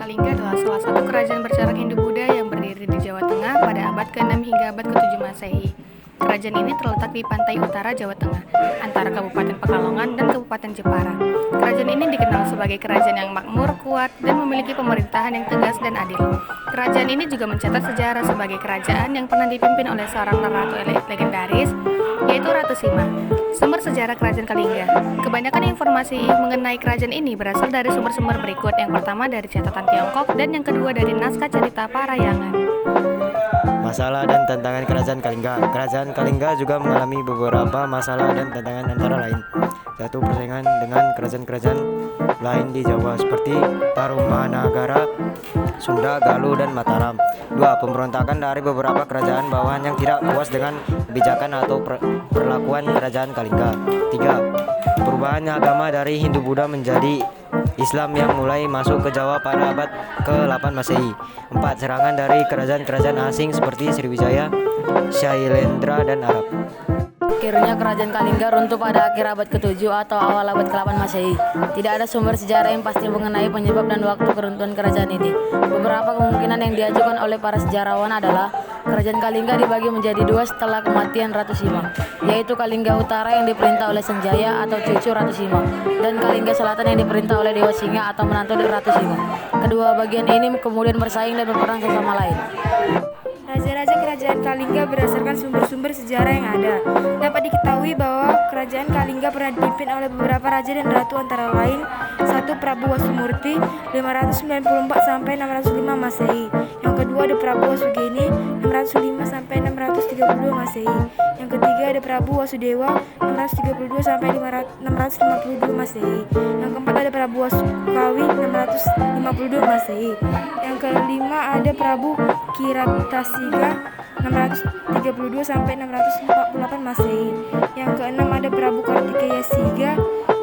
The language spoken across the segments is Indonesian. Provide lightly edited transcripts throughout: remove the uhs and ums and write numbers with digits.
Kalingga adalah salah satu kerajaan bercorak Hindu-Buddha yang berdiri di Jawa Tengah pada abad ke-6 hingga abad ke-7 Masehi. Kerajaan ini terletak di pantai utara Jawa Tengah, antara Kabupaten Pekalongan dan Kabupaten Jepara. Kerajaan ini dikenal sebagai kerajaan yang makmur, kuat, dan memiliki pemerintahan yang tegas dan adil. Kerajaan ini juga mencatat sejarah sebagai kerajaan yang pernah dipimpin oleh seorang ratu legendaris, yaitu Ratu Sima. Sumber sejarah Kerajaan Kalingga. Kebanyakan informasi mengenai kerajaan ini berasal dari sumber-sumber berikut. Yang pertama dari catatan Tiongkok dan yang kedua dari naskah cerita Parayangan. Masalah dan tantangan Kerajaan Kalingga. Kerajaan Kalingga juga mengalami beberapa masalah dan tantangan antara lain. Satu, persaingan dengan kerajaan-kerajaan lain di Jawa seperti Tarumanagara, Sunda, Galuh, dan Mataram. Dua, pemberontakan dari beberapa kerajaan bawahan yang tidak puas dengan kebijakan atau perlakuan Kerajaan Kalingga. Tiga, perubahan agama dari Hindu-Buddha menjadi Islam yang mulai masuk ke Jawa pada abad ke-8 Masehi. 4. Serangan dari kerajaan-kerajaan asing seperti Sriwijaya, Shailendra, dan Arab. Akhirnya Kerajaan Kalingga runtuh pada akhir abad ke-7 atau awal abad ke-8 Masehi. Tidak ada sumber sejarah yang pasti mengenai penyebab dan waktu keruntuhan kerajaan ini. Beberapa kemungkinan yang diajukan oleh para sejarawan adalah Kerajaan Kalingga dibagi menjadi dua setelah kematian Ratu Sima, yaitu Kalingga Utara yang diperintah oleh Sanjaya atau cucu Ratu Sima, dan Kalingga Selatan yang diperintah oleh Dewa Singa atau menantu dari Ratu Sima. Kedua bagian ini kemudian bersaing dan berperang sesama lain. Raja-raja Kerajaan Kalingga berdasarkan sumber-sumber sejarah yang ada. Dapat diketahui bahwa Kerajaan Kalingga pernah dipimpin oleh beberapa raja dan ratu antara lain 1. Prabu Wasumurti 594 sampai 605 Masehi. Yang kedua ada Prabu Wasugeni 605 sampai 632 Masehi. Yang ketiga ada Prabu Wasudewa 632 sampai 652 Masehi. Yang keempat ada Prabu Wasukawi 652 Masehi. Yang kelima ada Prabu Kiratasiga 632 sampai 648 Masehi. Yang keenam ada Prabu Kartikeya Siga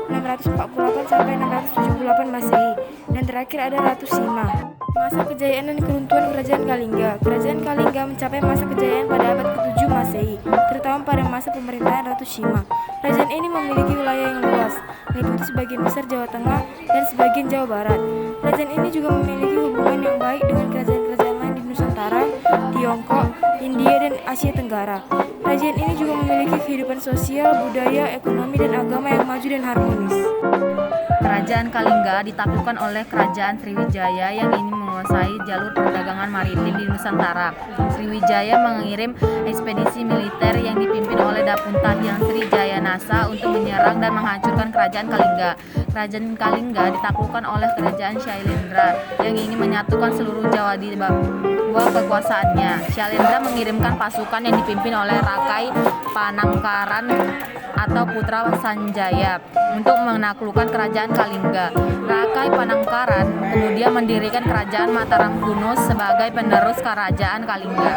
648 sampai 678 Masehi. Dan terakhir ada Ratu Sima. Masa kejayaan dan keruntuhan Kerajaan Kalingga. Kerajaan Kalingga mencapai masa kejayaan pada abad ke-7 Masehi, terutama pada masa pemerintahan Ratu Sima. Kerajaan ini memiliki wilayah yang luas, meliputi sebagian besar Jawa Tengah dan sebagian Jawa Barat. Kerajaan ini juga memiliki hubungan yang baik dengan kerajaan-kerajaan lain di Nusantara, Tiongkok, India, dan Asia Tenggara. Kerajaan ini juga memiliki kehidupan sosial, budaya, ekonomi, dan agama yang maju dan harmonis. Kerajaan Kalingga ditaklukkan oleh Kerajaan Sriwijaya yang ingin menguasai jalur perdagangan maritim di Nusantara. Sriwijaya mengirim ekspedisi militer yang dipimpin oleh Dapunta Hyang Sri Jayanasa untuk menyerang dan menghancurkan Kerajaan Kalingga. Kerajaan Kalingga ditaklukkan oleh Kerajaan Shailendra yang ingin menyatukan seluruh Jawa di bawah kekuasaannya. Shailendra mengirimkan pasukan yang dipimpin oleh Rakai Panangkaran atau putra Sanjaya untuk menaklukkan Kerajaan Kalingga. Rakai Panangkaran kemudian mendirikan Kerajaan Mataram kuno sebagai penerus Kerajaan Kalingga.